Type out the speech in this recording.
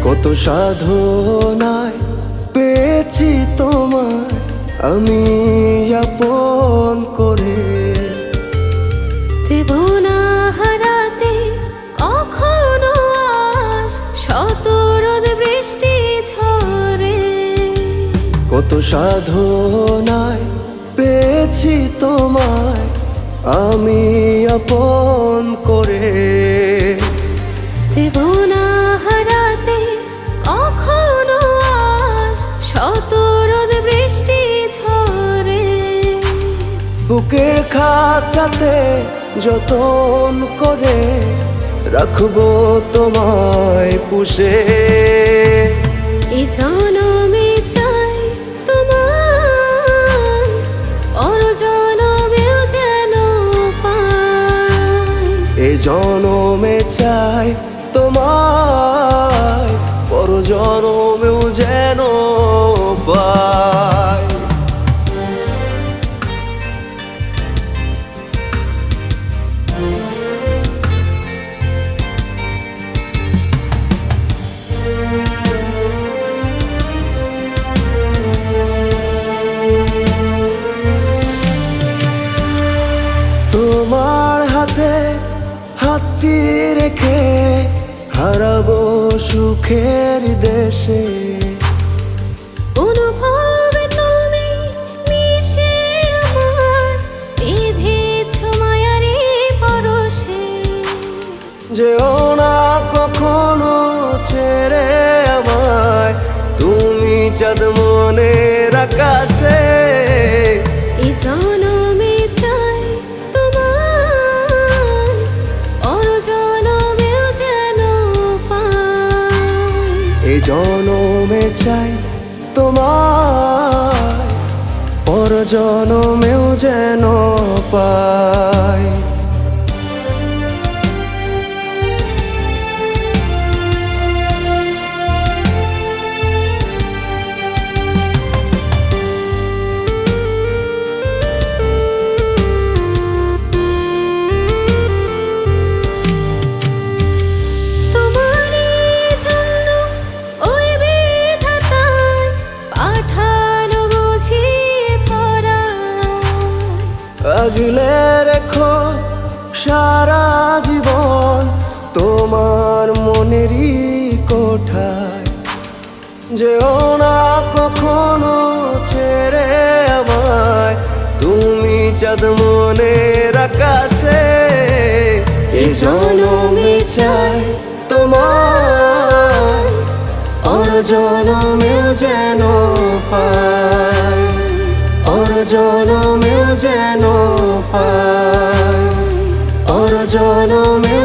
কত সাধনায় পেয়েছি তোমায় আমি আপন করে, দেব না হারাতে কখনো আর শত রোদ বৃষ্টি ঝরে। কত সাধনায় পেয়েছি তোমায় আমি আপন করে, দেব না হারাতে কখনো আর শত রোদ বৃষ্টি ঝরে। বুকের খাঁচাতে যতন করে রাখবো তোমায় পুষে। এই জনমে চাই তোমায়, পর জনমেও যেন পাই। এই জনমে চাই তোমায়, পর জনমেও যেন পাই। তোমার হাতে হাতটি রেখে হারাবো সুখের দেশে। অনুভবে তুমি মিশে আমার, বেঁধেছ মায়ারে পরশে। যেও না কখনো ছেড়ে আমায়, তুমি চাঁদ মনের আকাশে। এই জনমে চাই তোমায়, পর জনমেও যেন পাই। এই জনমে চাই তোমায়, পর জনমেও যেন পাই। আগলে রেখো সারা জীবন তোমার মনেরই কোঠায়। যেও না কখনো ছেড়ে আমায়, তুমি চাঁদ মনের আকাশে। এই জনমে চাই তোমায়, পর জনমেও যেন পাই। পর জনমেও যেন পাই, পর জনমে